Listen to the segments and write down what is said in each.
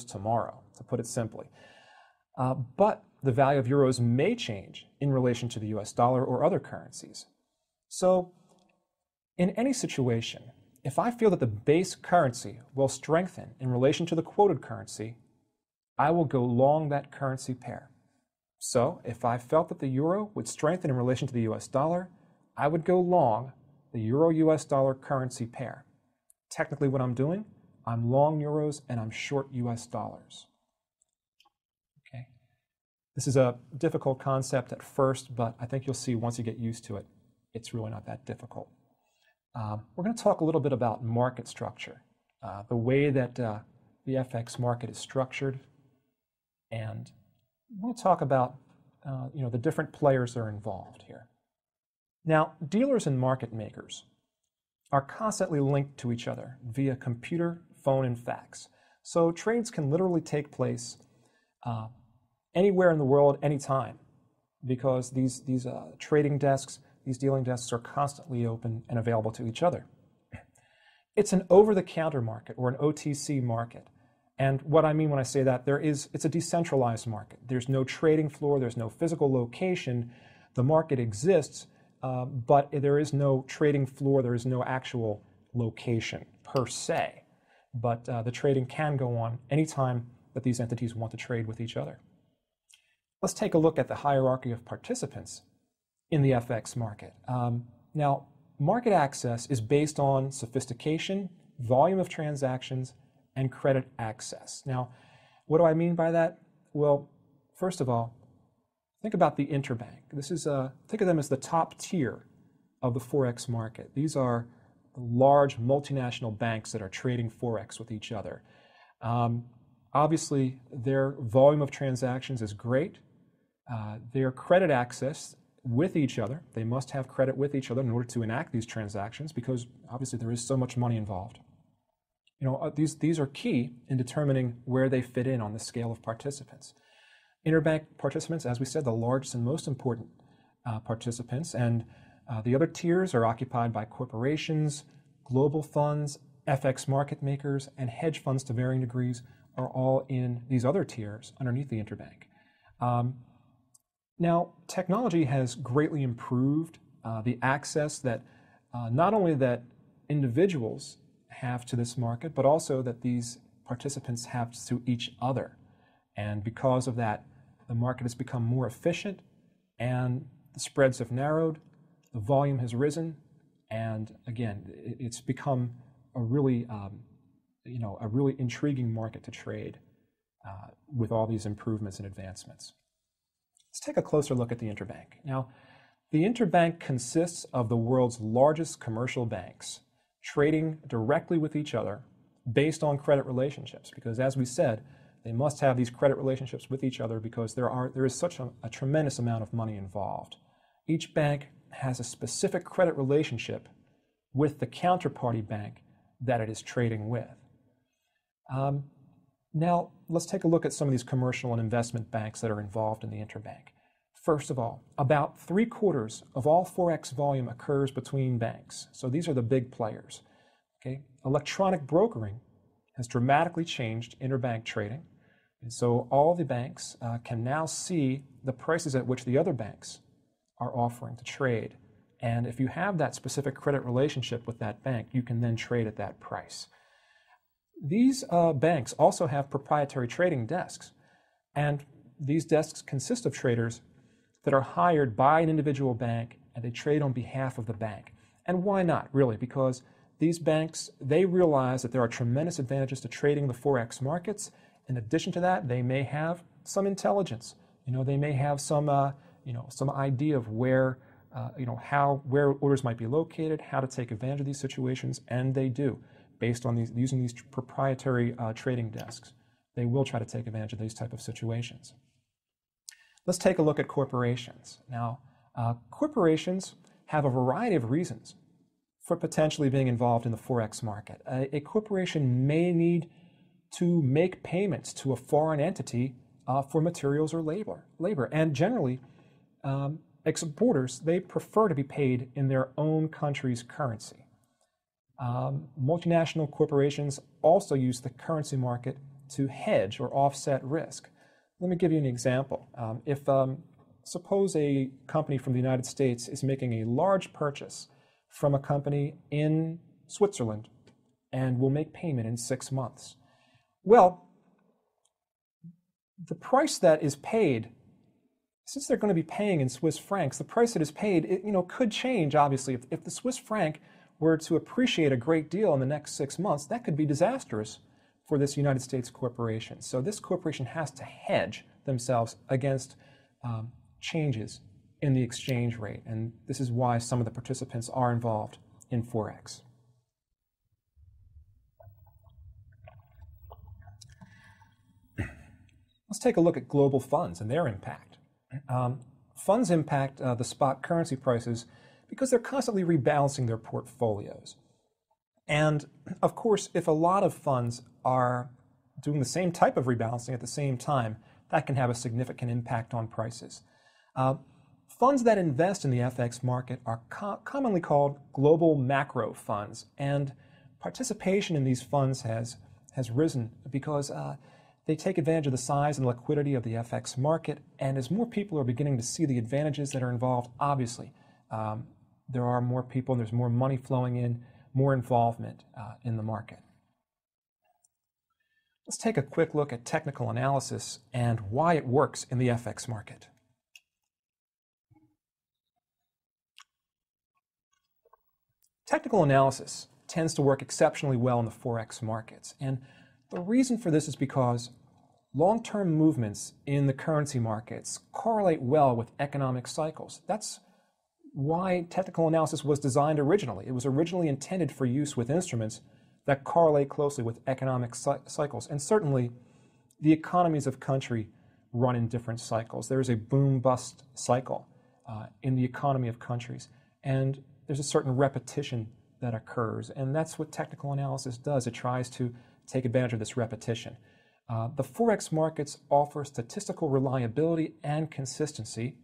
tomorrow, to put it simply. But the value of euros may change in relation to the US dollar or other currencies. So in any situation, if I feel that the base currency will strengthen in relation to the quoted currency, I will go long that currency pair. So if I felt that the euro would strengthen in relation to the US dollar, I would go long the euro-US dollar currency pair. Technically what I'm doing, I'm long euros and I'm short US dollars. Okay. This is a difficult concept at first, but I think you'll see once you get used to it, it's really not that difficult. We're going to talk a little bit about market structure, the way that the FX market is structured, and we'll talk about the different players that are involved here. Now, dealers and market makers are constantly linked to each other via computer, phone, and fax. So trades can literally take place anywhere in the world, anytime, because these trading desks, these dealing desks are constantly open and available to each other. It's an over-the-counter market or an OTC market. And what I mean when I say that, it's a decentralized market. There's no trading floor, there's no physical location. The market exists, but there is no trading floor, there is no actual location per se. But the trading can go on anytime that these entities want to trade with each other. Let's take a look at the hierarchy of participants in the FX market. Now, market access is based on sophistication, volume of transactions, and credit access. Now, what do I mean by that? Well, first of all, think about the interbank. Think of them as the top tier of the Forex market. These are large multinational banks that are trading Forex with each other. Obviously, their volume of transactions is great. Their credit access with each other, they must have credit with each other in order to enact these transactions because obviously there is so much money involved. These are key in determining where they fit in on the scale of participants. Interbank participants, as we said, the largest and most important participants, and the other tiers are occupied by corporations, global funds, FX market makers, and hedge funds to varying degrees are all in these other tiers underneath the interbank. Now, technology has greatly improved the access that not only that individuals have to this market, but also that these participants have to each other. And because of that, the market has become more efficient and the spreads have narrowed, the volume has risen, and again, it's become a really, a really intriguing market to trade with all these improvements and advancements. Let's take a closer look at the interbank. Now, the interbank consists of the world's largest commercial banks trading directly with each other based on credit relationships, because as we said, they must have these credit relationships with each other because there is such a tremendous amount of money involved. Each bank has a specific credit relationship with the counterparty bank that it is trading with. Now, let's take a look at some of these commercial and investment banks that are involved in the interbank. First of all, about 3/4 of all Forex volume occurs between banks. So these are the big players. Okay? Electronic brokering has dramatically changed interbank trading. And so all the banks can now see the prices at which the other banks are offering to trade. And if you have that specific credit relationship with that bank, you can then trade at that price. These banks also have proprietary trading desks, and these desks consist of traders that are hired by an individual bank, and they trade on behalf of the bank. And why not, really? Because these banks, they realize that there are tremendous advantages to trading the Forex markets. In addition to that, they may have some intelligence. They may have some idea of where orders might be located, how to take advantage of these situations, and they do. Based on using these proprietary trading desks, they will try to take advantage of these type of situations. Let's take a look at corporations. Now, corporations have a variety of reasons for potentially being involved in the Forex market. A corporation may need to make payments to a foreign entity for materials or labor. And generally, exporters, they prefer to be paid in their own country's currency. Multinational corporations also use the currency market to hedge or offset risk. Let me give you an example. Suppose a company from the United States is making a large purchase from a company in Switzerland and will make payment in 6 months. Well, the price that is paid, since they're going to be paying in Swiss francs, the price that is paid, could change, obviously. If the Swiss franc were to appreciate a great deal in the next 6 months, that could be disastrous for this United States corporation. So this corporation has to hedge themselves against changes in the exchange rate. And this is why some of the participants are involved in Forex. Let's take a look at global funds and their impact. Funds impact the spot currency prices because they're constantly rebalancing their portfolios. And of course, if a lot of funds are doing the same type of rebalancing at the same time, that can have a significant impact on prices. Funds that invest in the FX market are commonly called global macro funds, and participation in these funds has risen because they take advantage of the size and liquidity of the FX market, and as more people are beginning to see the advantages that are involved, obviously, there are more people and there's more money flowing in, more involvement in the market. Let's take a quick look at technical analysis and why it works in the FX market. Technical analysis tends to work exceptionally well in the Forex markets, and the reason for this is because long-term movements in the currency markets correlate well with economic cycles. That's why technical analysis was designed originally. It was originally intended for use with instruments that correlate closely with economic cycles. And certainly, the economies of country run in different cycles. There is a boom-bust cycle in the economy of countries. And there's a certain repetition that occurs. And that's what technical analysis does. It tries to take advantage of this repetition. The Forex markets offer statistical reliability and consistency.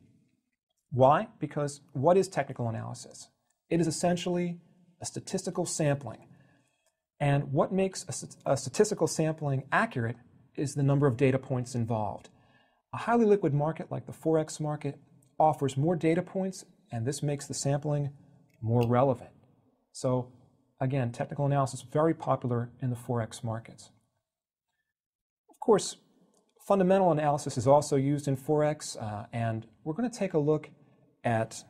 Why? Because what is technical analysis? It is essentially a statistical sampling. And what makes a statistical sampling accurate is the number of data points involved. A highly liquid market like the Forex market offers more data points, and this makes the sampling more relevant. So again, technical analysis is very popular in the Forex markets. Of course, fundamental analysis is also used in Forex, and we're going to take a look at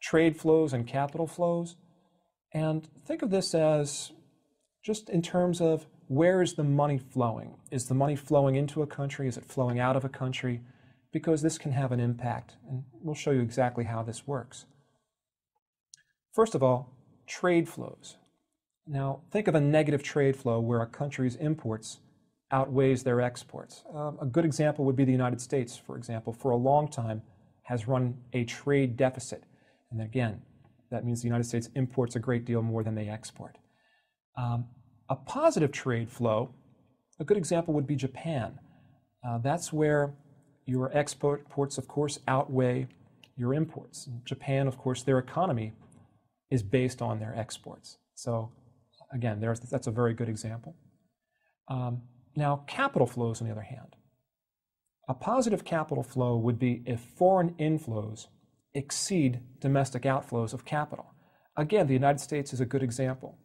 trade flows and capital flows. And think of this as just in terms of where is the money flowing? Is the money flowing into a country? Is it flowing out of a country? Because this can have an impact, and we'll show you exactly how this works. First of all, trade flows. Now, think of a negative trade flow where a country's imports outweighs their exports. A good example would be the United States, for example, for a long time has run a trade deficit. And again, that means the United States imports a great deal more than they export. A positive trade flow, a good example would be Japan. That's where your exports, of course, outweigh your imports. In Japan, of course, their economy is based on their exports. So again, that's a very good example. Now, capital flows, on the other hand. A positive capital flow would be if foreign inflows exceed domestic outflows of capital. Again, the United States is a good example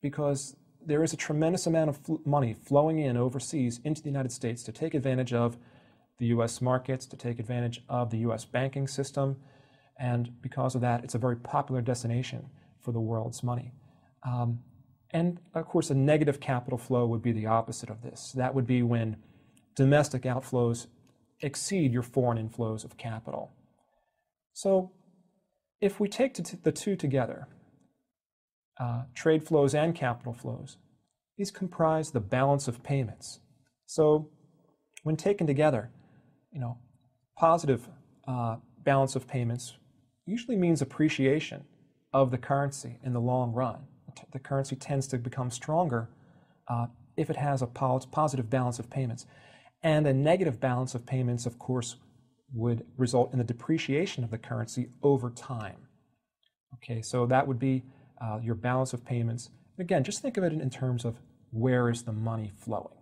because there is a tremendous amount of money flowing in overseas into the United States to take advantage of the U.S. markets, to take advantage of the U.S. banking system, and because of that, it's a very popular destination for the world's money. And of course, a negative capital flow would be the opposite of this. That would be when domestic outflows exceed your foreign inflows of capital. So if we take the two together, trade flows and capital flows, these comprise the balance of payments. So when taken together, positive balance of payments usually means appreciation of the currency in the long run. The currency tends to become stronger if it has a positive balance of payments. And a negative balance of payments, of course, would result in the depreciation of the currency over time. Okay, so that would be your balance of payments. Again, just think of it in terms of where is the money flowing.